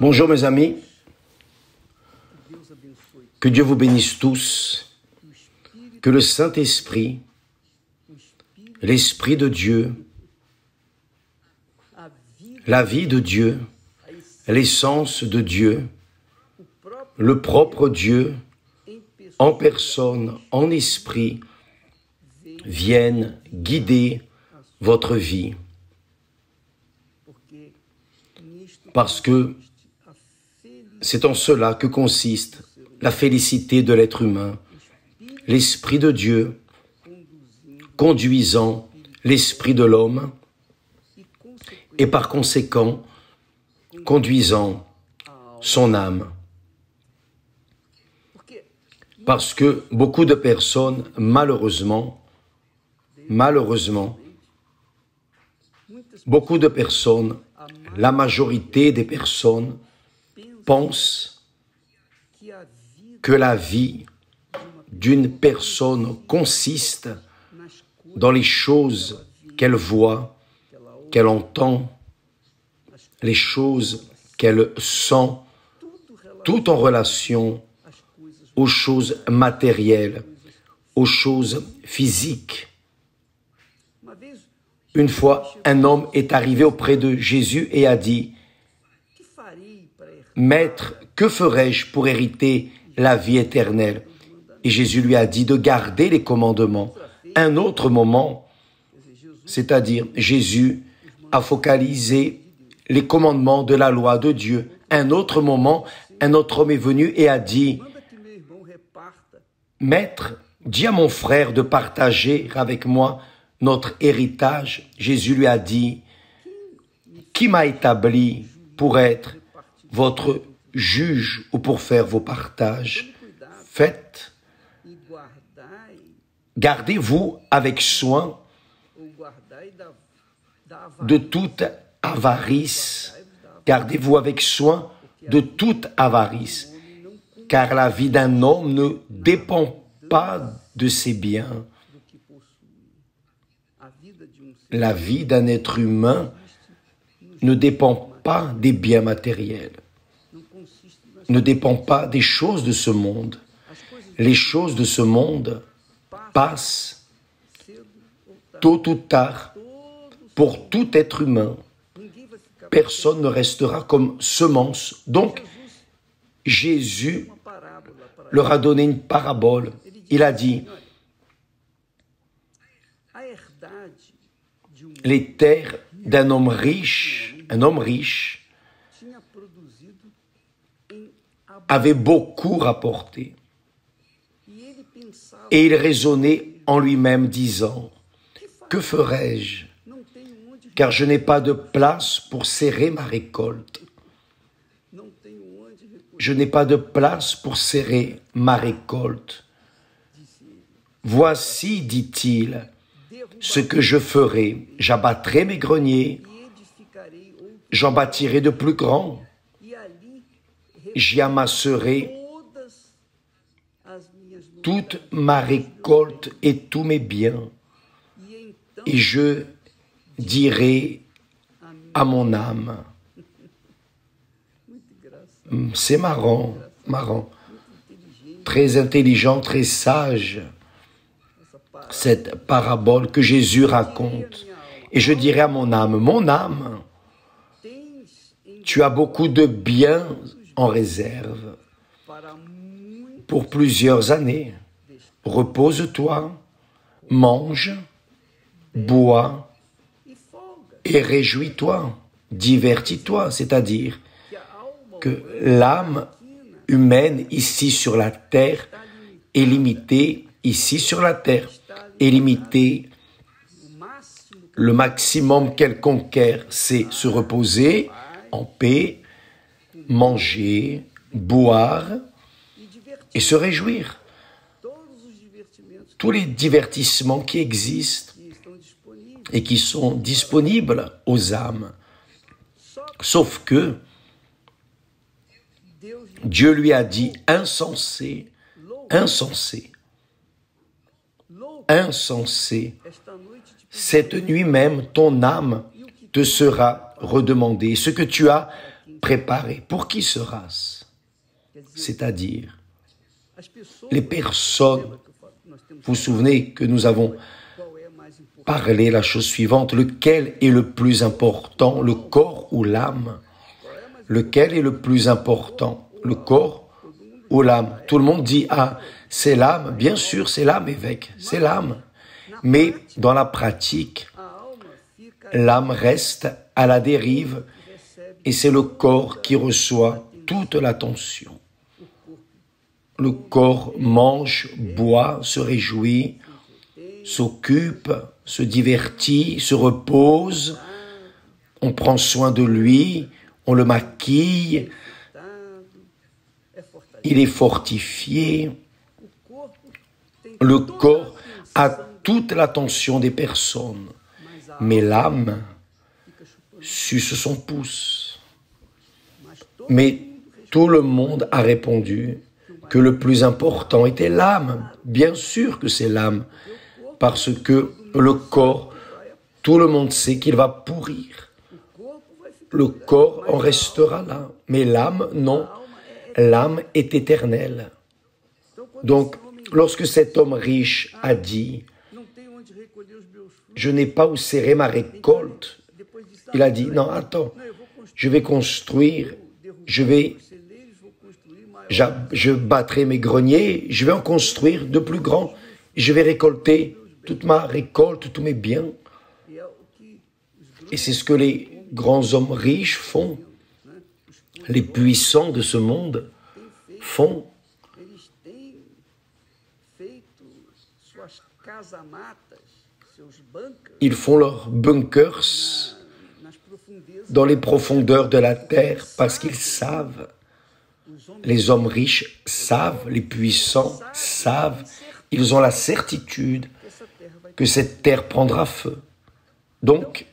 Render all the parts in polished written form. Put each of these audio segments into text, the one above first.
Bonjour mes amis, que Dieu vous bénisse tous, que le Saint-Esprit, l'Esprit de Dieu, la vie de Dieu, l'essence de Dieu, le propre Dieu, en personne, en esprit, viennent guider votre vie. Parce que c'est en cela que consiste la félicité de l'être humain, l'Esprit de Dieu conduisant l'esprit de l'homme et par conséquent conduisant son âme. Parce que beaucoup de personnes, malheureusement, beaucoup de personnes, la majorité des personnes pensent que la vie d'une personne consiste dans les choses qu'elle voit, qu'elle entend, les choses qu'elle sent, tout en relation aux choses matérielles, aux choses physiques. Une fois, un homme est arrivé auprès de Jésus et a dit « Maître, que ferai-je pour hériter la vie éternelle ?» Et Jésus lui a dit de garder les commandements. Un autre moment, c'est-à-dire Jésus a focalisé les commandements de la loi de Dieu. Un autre moment, un autre homme est venu et a dit « Maître, dis à mon frère de partager avec moi notre héritage. » Jésus lui a dit « Qui m'a établi pour être votre juge ou pour faire vos partages? Faites, gardez-vous avec soin de toute avarice. Gardez-vous avec soin de toute avarice, car la vie d'un homme ne dépend pas de ses biens. La vie d'un être humain ne dépend pas des biens matériels, ne dépend pas des choses de ce monde. Les choses de ce monde passent tôt ou tard pour tout être humain. Personne ne restera comme semence. Donc, Jésus leur a donné une parabole. Il a dit, les terres d'un homme riche, avait beaucoup rapporté. Et il raisonnait en lui-même, disant, « Que ferai-je? Car je n'ai pas de place pour serrer ma récolte. Je n'ai pas de place pour serrer ma récolte. Voici, dit-il, ce que je ferai. J'abattrai mes greniers, j'en bâtirai de plus grands, j'y amasserai toute ma récolte et tous mes biens, et je dirai à mon âme. » C'est marrant, très intelligent, très sage, cette parabole que Jésus raconte. Et je dirai à mon âme, tu as beaucoup de biens en réserve pour plusieurs années. Repose-toi, mange, bois et réjouis-toi, divertis-toi, c'est-à-dire que l'âme humaine ici sur la terre est limitée, le maximum qu'elle conquiert, c'est se reposer en paix, manger, boire et se réjouir. Tous les divertissements qui existent et qui sont disponibles aux âmes. Sauf que Dieu lui a dit, insensé, cette nuit même, ton âme te sera redemandée. Ce que tu as préparé. Pour qui sera-ce? C'est-à-dire, les personnes, vous vous souvenez que nous avons parlé la chose suivante, lequel est le plus important, le corps ou l'âme? Lequel est le plus important, le corps ou l'âme? Tout le monde dit, ah, c'est l'âme. Bien sûr, c'est l'âme, évêque, c'est l'âme. Mais dans la pratique, l'âme reste à la dérive et c'est le corps qui reçoit toute l'attention. Le corps mange, boit, se réjouit, s'occupe, se divertit, se repose, on prend soin de lui, on le maquille, il est fortifié. Le corps a toute l'attention des personnes, mais l'âme suce son pouce. Mais tout le monde a répondu que le plus important était l'âme. Bien sûr que c'est l'âme, parce que le corps, tout le monde sait qu'il va pourrir. Le corps en restera là, mais l'âme, non. L'âme est éternelle. Donc, lorsque cet homme riche a dit « Je n'ai pas où serrer ma récolte », il a dit « Non, attends, je vais construire, je battrai mes greniers, je vais en construire de plus grands, je vais récolter toute ma récolte, tous mes biens. » Et c'est ce que les grands hommes riches font, les puissants de ce monde font. Ils font leurs bunkers dans les profondeurs de la terre parce qu'ils savent, les hommes riches savent, les puissants savent, ils ont la certitude que cette terre prendra feu. Donc,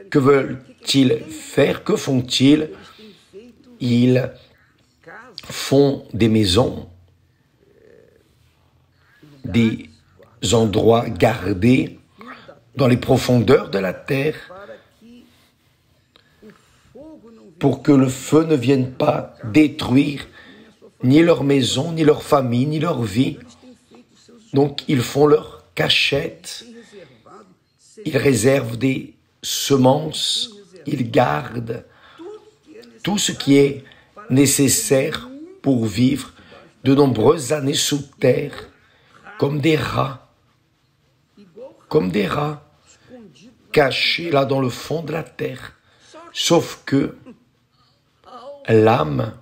que veulent-ils faire? Que font-ils? Ils font des maisons, des endroits gardés dans les profondeurs de la terre pour que le feu ne vienne pas détruire ni leur maison, ni leur famille, ni leur vie. Donc, ils font leur cachette, ils réservent des semences, ils gardent tout ce qui est nécessaire pour vivre de nombreuses années sous terre, comme des rats, cachés là dans le fond de la terre. Sauf que l'âme,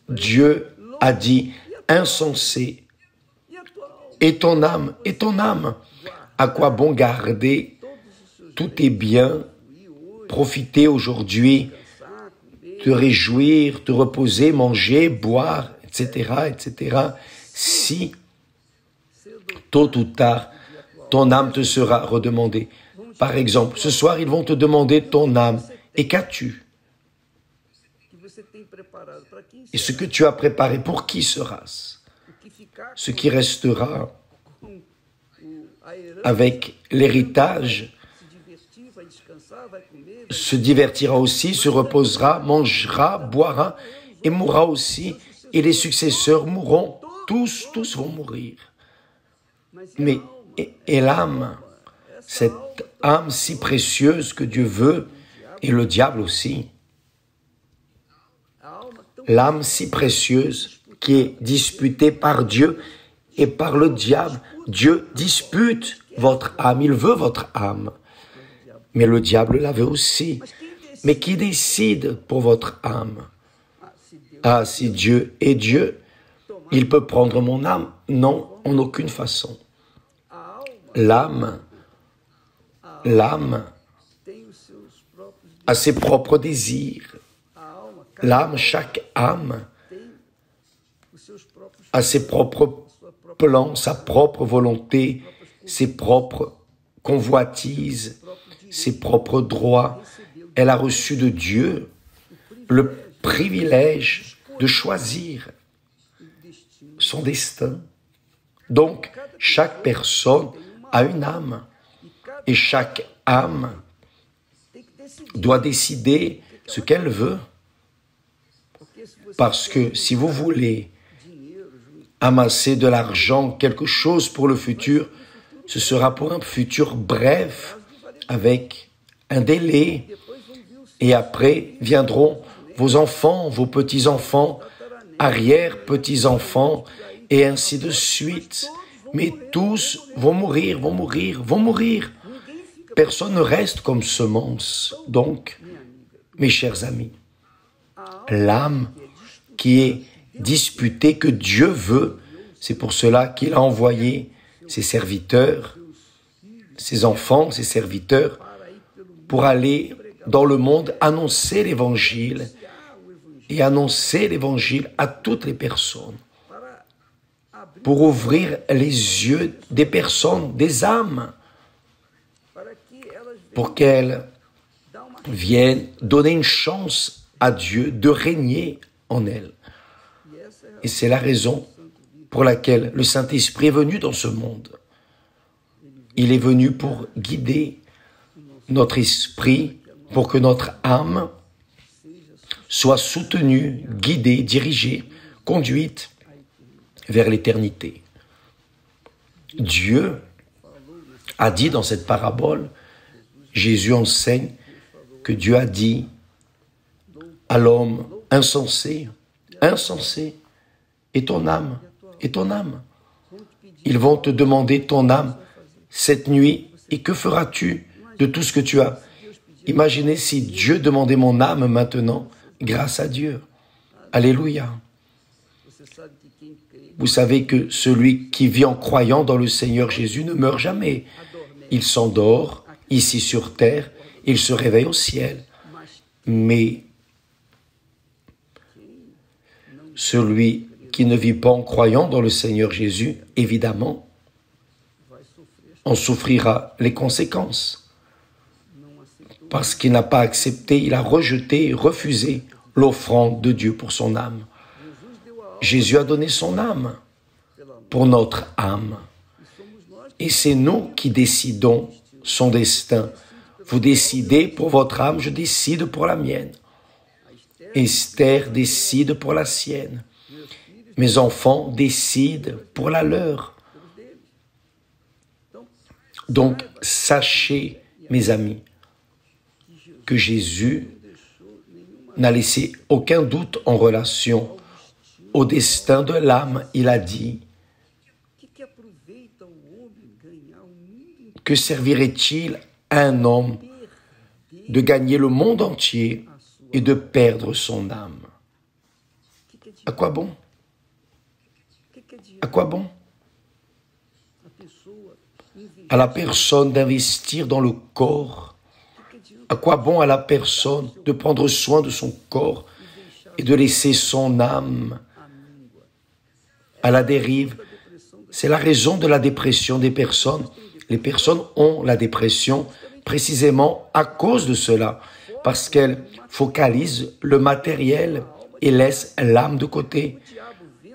Dieu a dit, insensé, et ton âme, à quoi bon garder tous tes biens, profiter aujourd'hui, te réjouir, te reposer, manger, boire, etc., si tôt ou tard, ton âme te sera redemandée. Par exemple, ce soir, ils vont te demander ton âme. Et qu'as-tu? Et ce que tu as préparé, pour qui sera-ce? Ce qui restera avec l'héritage se divertira aussi, se reposera, mangera, boira et mourra aussi. Et les successeurs mourront. Tous vont mourir. Mais et l'âme, cette âme si précieuse que Dieu veut, et le diable aussi, l'âme si précieuse qui est disputée par Dieu et par le diable. Dieu dispute votre âme, il veut votre âme. Mais le diable la veut aussi. Mais qui décide pour votre âme? Ah, si Dieu est Dieu, il peut prendre mon âme? Non, en aucune façon. L'âme a ses propres désirs. L'âme, chaque âme, a ses propres plans, sa propre volonté, ses propres convoitises, ses propres droits. Elle a reçu de Dieu le privilège de choisir son destin. Donc, chaque personne a une âme et chaque âme doit décider ce qu'elle veut. Parce que si vous voulez amasser de l'argent, quelque chose pour le futur, ce sera pour un futur bref, avec un délai. Et après viendront vos enfants, vos petits-enfants, arrière-petits-enfants, et ainsi de suite. Mais tous vont mourir, vont mourir, vont mourir. Personne ne reste comme semence. Donc, mes chers amis, l'âme qui est disputée, que Dieu veut, c'est pour cela qu'il a envoyé ses serviteurs, ses enfants, ses serviteurs, pour aller dans le monde annoncer l'évangile et annoncer l'évangile à toutes les personnes, pour ouvrir les yeux des personnes, des âmes, pour qu'elles viennent donner une chance à Dieu de régner en elles. Et c'est la raison pour laquelle le Saint-Esprit est venu dans ce monde. Il est venu pour guider notre esprit, pour que notre âme soit soutenue, guidée, dirigée, conduite vers l'éternité. Dieu a dit dans cette parabole, Jésus enseigne que Dieu a dit à l'homme insensé, insensé, et ton âme, et ton âme. Ils vont te demander ton âme cette nuit, et que feras-tu de tout ce que tu as? Imaginez si Dieu demandait mon âme maintenant, grâce à Dieu. Alléluia. Vous savez que celui qui vit en croyant dans le Seigneur Jésus ne meurt jamais. Il s'endort ici sur terre, il se réveille au ciel. Mais celui qui ne vit pas en croyant dans le Seigneur Jésus, évidemment, en souffrira les conséquences. Parce qu'il n'a pas accepté, il a rejeté, refusé l'offrande de Dieu pour son âme. Jésus a donné son âme pour notre âme. Et c'est nous qui décidons son destin. Vous décidez pour votre âme, je décide pour la mienne. Esther décide pour la sienne. Mes enfants décident pour la leur. Donc, sachez, mes amis, que Jésus n'a laissé aucun doute en relation au destin de l'âme. Il a dit, que servirait-il à un homme de gagner le monde entier et de perdre son âme? À quoi bon? À quoi bon? À la personne d'investir dans le corps. À quoi bon à la personne de prendre soin de son corps et de laisser son âme à la dérive? C'est la raison de la dépression des personnes. Les personnes ont la dépression précisément à cause de cela, parce qu'elles focalisent le matériel et laissent l'âme de côté.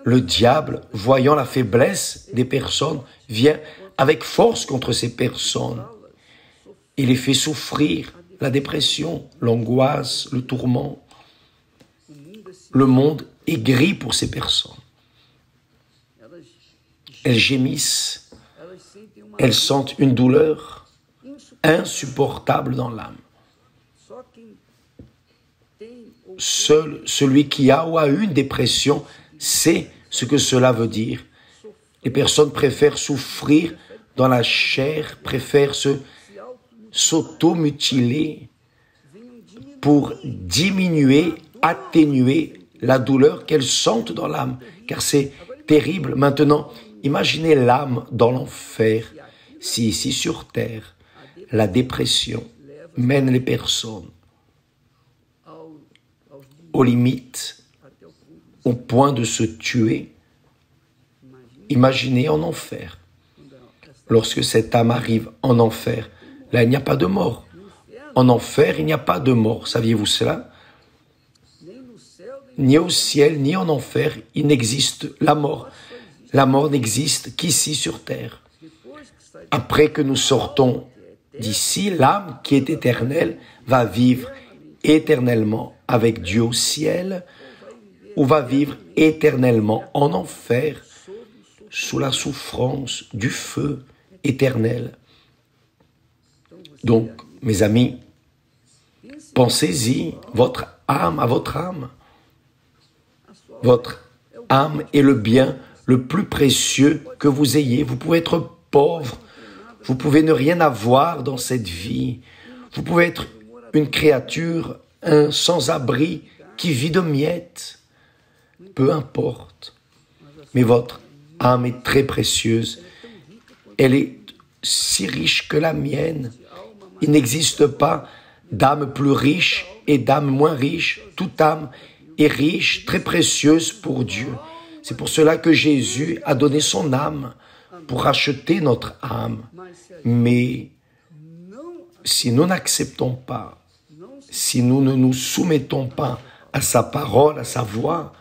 Le diable, voyant la faiblesse des personnes, vient avec force contre ces personnes. Il les fait souffrir la dépression, l'angoisse, le tourment. Le monde est gris pour ces personnes. Elles gémissent, elles sentent une douleur insupportable dans l'âme. Seul celui qui a ou a eu une dépression sait ce que cela veut dire. Les personnes préfèrent souffrir dans la chair, préfèrent s'auto-mutiler pour diminuer, atténuer la douleur qu'elles sentent dans l'âme, car c'est terrible. Maintenant, imaginez l'âme dans l'enfer, si ici sur terre, la dépression mène les personnes aux limites, au point de se tuer. Imaginez en enfer. Lorsque cette âme arrive en enfer, là, il n'y a pas de mort. En enfer, il n'y a pas de mort. Saviez-vous cela? Ni au ciel, ni en enfer, il n'existe la mort. La mort n'existe qu'ici sur terre. Après que nous sortons d'ici, l'âme qui est éternelle va vivre éternellement avec Dieu au ciel ou va vivre éternellement en enfer sous la souffrance du feu éternel. Donc, mes amis, pensez-y, votre âme à votre âme. Votre âme est le bien le plus précieux que vous ayez. Vous pouvez être pauvre, vous pouvez ne rien avoir dans cette vie. Vous pouvez être une créature, un sans-abri qui vit de miettes. Peu importe. Mais votre âme est très précieuse. Elle est si riche que la mienne. Il n'existe pas d'âme plus riche et d'âme moins riche. Toute âme est riche, très précieuse pour Dieu. C'est pour cela que Jésus a donné son âme pour racheter notre âme. Mais si nous n'acceptons pas, si nous ne nous soumettons pas à sa parole, à sa voix,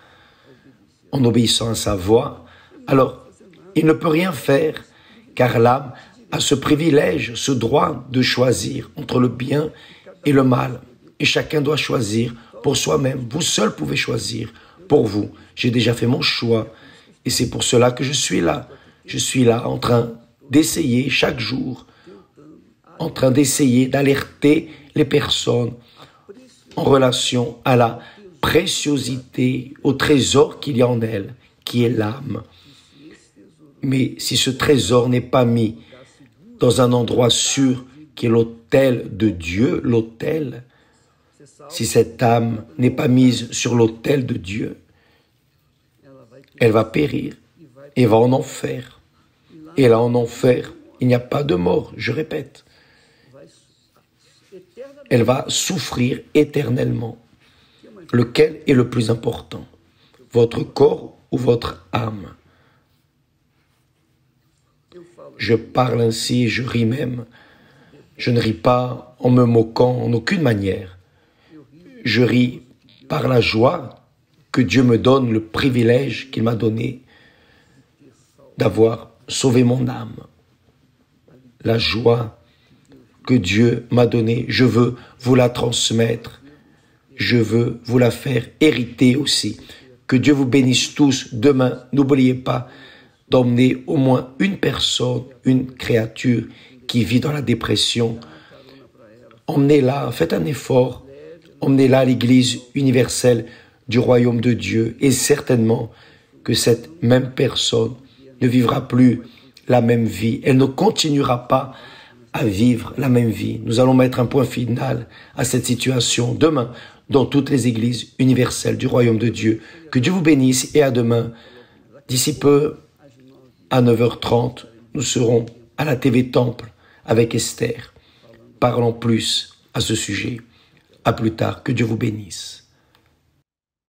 en obéissant à sa voix, alors il ne peut rien faire, car l'âme a ce privilège, ce droit de choisir entre le bien et le mal. Et chacun doit choisir pour soi-même. Vous seul pouvez choisir pour vous. J'ai déjà fait mon choix et c'est pour cela que je suis là. Je suis là en train d'essayer chaque jour, en train d'essayer d'alerter les personnes en relation à la préciosité, au trésor qu'il y a en elles, qui est l'âme. Mais si ce trésor n'est pas mis dans un endroit sûr, qui est l'autel de Dieu, l'autel, si cette âme n'est pas mise sur l'autel de Dieu, elle va périr et va en enfer. Et là, en enfer, il n'y a pas de mort, je répète. Elle va souffrir éternellement. Lequel est le plus important? Votre corps ou votre âme? Je parle ainsi, je ris même. Je ne ris pas en me moquant en aucune manière. Je ris par la joie que Dieu me donne, le privilège qu'il m'a donné d'avoir sauvé mon âme. La joie que Dieu m'a donnée, je veux vous la transmettre. Je veux vous la faire hériter aussi. Que Dieu vous bénisse tous. Demain, n'oubliez pas d'emmener au moins une personne, une créature qui vit dans la dépression. Emmenez-la, faites un effort. Emmenez-la à l'Église universelle du royaume de Dieu. Et certainement que cette même personne ne vivra plus la même vie. Elle ne continuera pas à vivre la même vie. Nous allons mettre un point final à cette situation demain dans toutes les églises universelles du royaume de Dieu. Que Dieu vous bénisse et à demain. D'ici peu, à 9h30, nous serons à la TV Temple avec Esther. Parlons plus à ce sujet. À plus tard. Que Dieu vous bénisse.